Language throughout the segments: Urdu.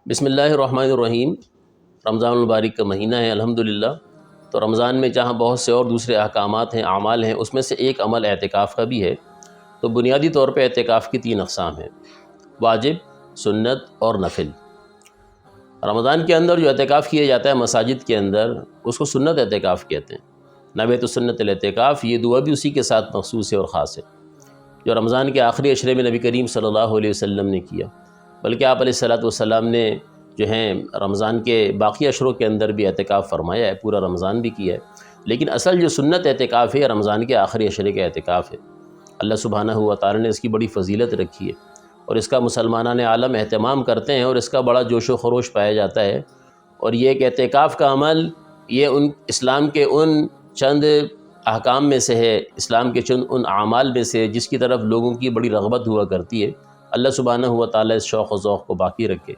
بسم اللہ الرحمن الرحیم۔ رمضان المبارک کا مہینہ ہے الحمدللہ۔ تو رمضان میں جہاں بہت سے اور دوسرے احکامات ہیں، اعمال ہیں، اس میں سے ایک عمل اعتکاف کا بھی ہے۔ تو بنیادی طور پہ اعتکاف کی 3 اقسام ہیں: واجب، سنت اور نفل۔ رمضان کے اندر جو اعتکاف کیا جاتا ہے مساجد کے اندر، اس کو سنت اعتکاف کہتے ہیں۔ نویت سنت الاعتکاف، یہ دعا بھی اسی کے ساتھ مخصوص ہے اور خاص ہے جو رمضان کے آخری عشرے میں نبی کریم صلی اللہ علیہ وسلم نے کیا۔ بلکہ آپ علیہ السلام نے جو ہیں رمضان کے باقی عشروں کے اندر بھی اعتکاف فرمایا ہے، پورا رمضان بھی کیا ہے۔ لیکن اصل جو سنت اعتکاف ہے رمضان کے آخری عشرے کا اعتکاف ہے۔ اللہ سبحانہ و تعالی نے اس کی بڑی فضیلت رکھی ہے اور اس کا مسلمانان عالم اہتمام کرتے ہیں اور اس کا بڑا جوش و خروش پایا جاتا ہے۔ اور یہ ایک اعتکاف کا عمل، یہ اسلام کے ان چند احکام میں سے ہے، اسلام کے چند ان اعمال میں سے جس کی طرف لوگوں کی بڑی رغبت ہوا کرتی ہے۔ اللہ سبحانہ و تعالی اس شوق و ذوق کو باقی رکھے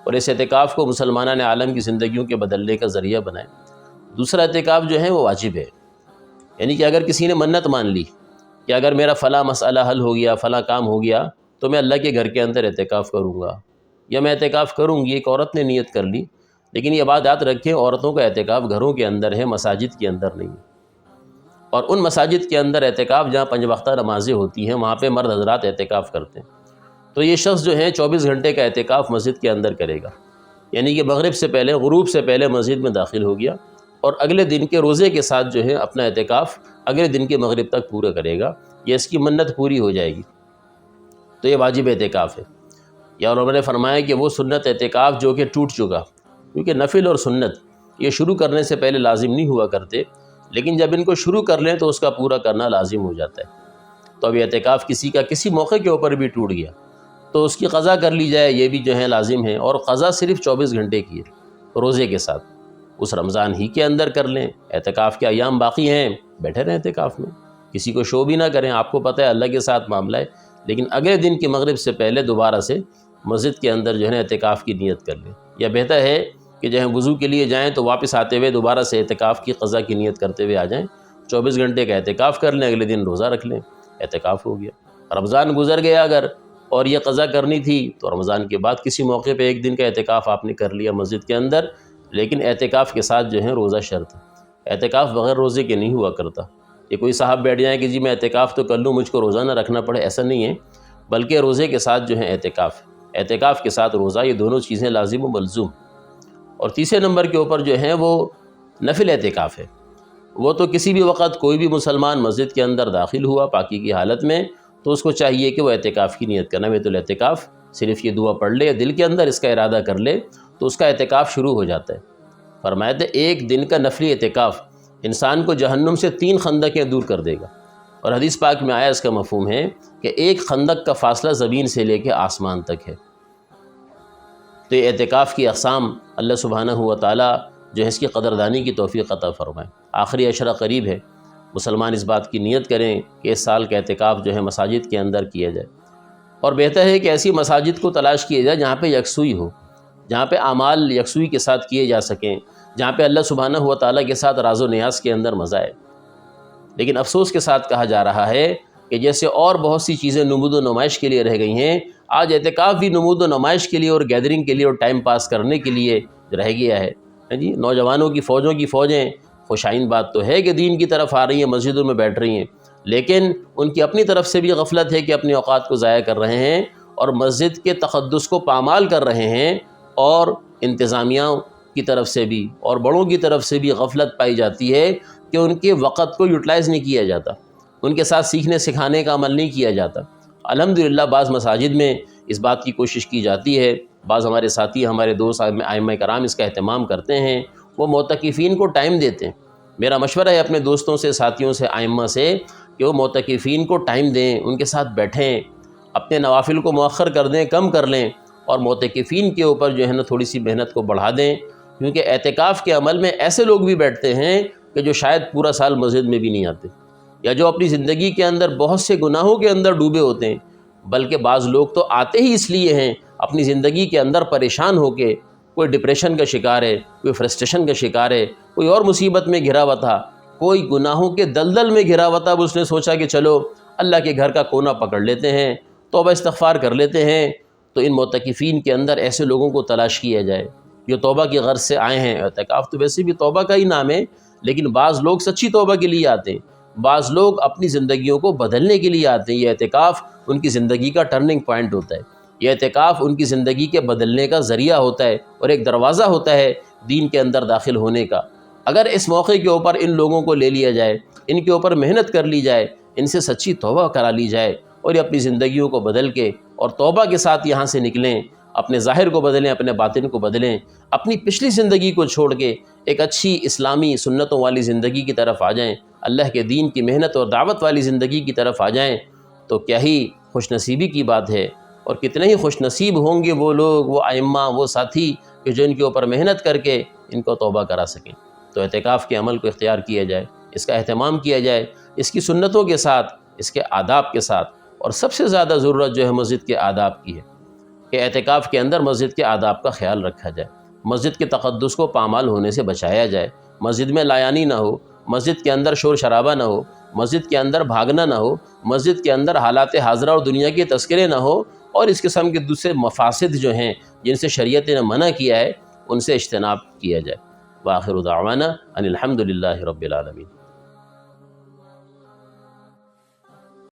اور اس اعتکاف کو مسلمانان عالم کی زندگیوں کے بدلنے کا ذریعہ بنائے۔ دوسرا اعتکاف جو ہے وہ واجب ہے، یعنی کہ اگر کسی نے منت مان لی کہ اگر میرا فلاں مسئلہ حل ہو گیا، فلاں کام ہو گیا، تو میں اللہ کے گھر کے اندر اعتکاف کروں گا یا میں اعتکاف کروں گی۔ ایک عورت نے نیت کر لی، لیکن یہ بات یاد رکھیں، عورتوں کا اعتکاف گھروں کے اندر ہے، مساجد کے اندر نہیں ہے۔ اور ان مساجد کے اندر اعتکاف جہاں 5 وقتہ نمازیں ہوتی ہیں، وہاں پہ مرد حضرات اعتکاف کرتے ہیں۔ تو یہ شخص جو ہے 24 گھنٹے کا اعتکاف مسجد کے اندر کرے گا، یعنی کہ مغرب سے پہلے، غروب سے پہلے مسجد میں داخل ہو گیا اور اگلے دن کے روزے کے ساتھ جو ہے اپنا اعتکاف اگلے دن کے مغرب تک پورا کرے گا، یہ اس کی منت پوری ہو جائے گی۔ تو یہ واجب اعتکاف ہے۔ یا علماء نے فرمایا کہ وہ سنت اعتکاف جو کہ ٹوٹ چکا، کیونکہ نفل اور سنت یہ شروع کرنے سے پہلے لازم نہیں ہوا کرتے، لیکن جب ان کو شروع کر لیں تو اس کا پورا کرنا لازم ہو جاتا ہے۔ تو اب یہ اعتکاف کسی کا کسی موقع کے اوپر بھی ٹوٹ گیا تو اس کی قضا کر لی جائے، یہ بھی جو ہے لازم ہے، اور قضا صرف 24 گھنٹے کی ہے، روزے کے ساتھ۔ اس رمضان ہی کے اندر کر لیں، اعتکاف کے ایام باقی ہیں، بیٹھے رہیں اعتکاف میں، کسی کو شو بھی نہ کریں، آپ کو پتہ ہے اللہ کے ساتھ معاملہ ہے، لیکن اگلے دن کی مغرب سے پہلے دوبارہ سے مسجد کے اندر جو ہے اعتکاف کی نیت کر لیں۔ یا بہتر ہے کہ جو ہے وضو کے لیے جائیں تو واپس آتے ہوئے دوبارہ سے اعتکاف کی قضا کی نیت کرتے ہوئے آ جائیں، 24 گھنٹے کا اعتکاف کر لیں، اگلے دن روزہ رکھ لیں، اعتکاف ہو گیا۔ رمضان گزر گیا اگر اور یہ قضا کرنی تھی تو رمضان کے بعد کسی موقع پہ 1 دن کا اعتکاف آپ نے کر لیا مسجد کے اندر، لیکن اعتکاف کے ساتھ جو ہے روزہ شرط ہے۔ اعتکاف بغیر روزے کے نہیں ہوا کرتا۔ یہ کوئی صاحب بیٹھ جائیں کہ جی میں اعتکاف تو کر لوں، مجھ کو روزہ نہ رکھنا پڑے، ایسا نہیں ہے، بلکہ روزے کے ساتھ جو ہے اعتکاف کے ساتھ روزہ، یہ دونوں چیزیں لازم و ملزوم۔ اور تیسرے نمبر کے اوپر جو ہے وہ نفل اعتکاف ہے۔ وہ تو کسی بھی وقت کوئی بھی مسلمان مسجد کے اندر داخل ہوا پاکی کی حالت میں تو اس کو چاہیے کہ وہ اعتکاف کی نیت کرنا۔ نویت الاعتکاف، صرف یہ دعا پڑھ لے، دل کے اندر اس کا ارادہ کر لے تو اس کا اعتکاف شروع ہو جاتا ہے۔ فرمایا تھا 1 دن کا نفلی اعتکاف انسان کو جہنم سے 3 خندقیں دور کر دے گا، اور حدیث پاک میں آیا اس کا مفہوم ہے کہ 1 خندق کا فاصلہ زمین سے لے کے آسمان تک ہے۔ تو یہ اعتکاف کی اقسام اللہ سبحانہ و تعالی جو ہے اس کی قدردانی کی توفیق عطا فرمائے۔ آخری عشرہ قریب ہے، مسلمان اس بات کی نیت کریں کہ اس سال کا اعتکاف جو ہے مساجد کے اندر کیا جائے، اور بہتر ہے کہ ایسی مساجد کو تلاش کیا جائے جہاں پہ یکسوئی ہو، جہاں پہ اعمال یکسوئی کے ساتھ کیے جا سکیں، جہاں پہ اللہ سبحانہ و تعالیٰ کے ساتھ راز و نیاز کے اندر مزہ ہے۔ لیکن افسوس کے ساتھ کہا جا رہا ہے کہ جیسے اور بہت سی چیزیں نمود و نمائش کے لیے رہ گئی ہیں، آج اعتکاف بھی نمود و نمائش کے لیے اور گیدرنگ کے لیے اور ٹائم پاس کرنے کے لیے رہ گیا ہے۔ جی نوجوانوں کی فوجوں کی فوجیں، خوشائن بات تو ہے کہ دین کی طرف آ رہی ہیں، مسجدوں میں بیٹھ رہی ہیں، لیکن ان کی اپنی طرف سے بھی غفلت ہے کہ اپنے اوقات کو ضائع کر رہے ہیں اور مسجد کے تقدس کو پامال کر رہے ہیں، اور انتظامیہ کی طرف سے بھی اور بڑوں کی طرف سے بھی غفلت پائی جاتی ہے کہ ان کے وقت کو یوٹیلائز نہیں کیا جاتا، ان کے ساتھ سیکھنے سکھانے کا عمل نہیں کیا جاتا۔ الحمدللہ بعض مساجد میں اس بات کی کوشش کی جاتی ہے، بعض ہمارے ساتھی، ہمارے دوست ائمہ کرام اس کا اہتمام کرتے ہیں، وہ معتکفین کو ٹائم دیتے ہیں۔ میرا مشورہ ہے اپنے دوستوں سے، ساتھیوں سے، ائمہ سے کہ وہ معتکفین کو ٹائم دیں، ان کے ساتھ بیٹھیں، اپنے نوافل کو مؤخر کر دیں، کم کر لیں، اور معتکفین کے اوپر جو ہے نا تھوڑی سی محنت کو بڑھا دیں، کیونکہ اعتکاف کے عمل میں ایسے لوگ بھی بیٹھتے ہیں کہ جو شاید پورا سال مسجد میں بھی نہیں آتے، یا جو اپنی زندگی کے اندر بہت سے گناہوں کے اندر ڈوبے ہوتے ہیں، بلکہ بعض لوگ تو آتے ہی اس لیے ہیں اپنی زندگی کے اندر پریشان ہو کے، کوئی ڈپریشن کا شکار ہے، کوئی فرسٹریشن کا شکار ہے، کوئی اور مصیبت میں گھرا ہوا تھا، کوئی گناہوں کے دلدل میں گھرا ہوا تھا، اب اس نے سوچا کہ چلو اللہ کے گھر کا کونا پکڑ لیتے ہیں، توبہ استغفار کر لیتے ہیں، تو ان معتکفین کے اندر ایسے لوگوں کو تلاش کیا جائے جو توبہ کی غرض سے آئے ہیں۔ اعتکاف تو ویسے بھی توبہ کا ہی نام ہے، لیکن بعض لوگ سچی توبہ کے لیے آتے ہیں، بعض لوگ اپنی زندگیوں کو بدلنے کے لیے آتے ہیں۔ یہ اعتکاف ان کی زندگی کا ٹرننگ پوائنٹ ہوتا ہے، یہ اعتکاف ان کی زندگی کے بدلنے کا ذریعہ ہوتا ہے اور ایک دروازہ ہوتا ہے دین کے اندر داخل ہونے کا۔ اگر اس موقع کے اوپر ان لوگوں کو لے لیا جائے، ان کے اوپر محنت کر لی جائے، ان سے سچی توبہ کرا لی جائے اور یہ اپنی زندگیوں کو بدل کے اور توبہ کے ساتھ یہاں سے نکلیں، اپنے ظاہر کو بدلیں، اپنے باطن کو بدلیں، اپنی پچھلی زندگی کو چھوڑ کے ایک اچھی اسلامی سنتوں والی زندگی کی طرف آ جائیں، اللہ کے دین کی محنت اور دعوت والی زندگی کی طرف آ جائیں، تو کیا ہی خوش نصیبی کی بات ہے۔ اور کتنے ہی خوش نصیب ہوں گے وہ لوگ، وہ ائمہ، وہ ساتھی کہ جو ان کے اوپر محنت کر کے ان کو توبہ کرا سکیں۔ تو اعتکاف کے عمل کو اختیار کیا جائے، اس کا اہتمام کیا جائے، اس کی سنتوں کے ساتھ، اس کے آداب کے ساتھ۔ اور سب سے زیادہ ضرورت جو ہے مسجد کے آداب کی ہے کہ اعتکاف کے اندر مسجد کے آداب کا خیال رکھا جائے، مسجد کے تقدس کو پامال ہونے سے بچایا جائے، مسجد میں لایانی نہ ہو، مسجد کے اندر شور شرابہ نہ ہو، مسجد کے اندر بھاگنا نہ ہو، مسجد کے اندر حالات حاضرہ اور دنیا کے تذکرے نہ ہو، اور اس قسم کے دوسرے مفاسد جو ہیں جن سے شریعت نے منع کیا ہے ان سے اجتناب کیا جائے۔ وآخر دعوانا ان الحمد للہ رب العالمین۔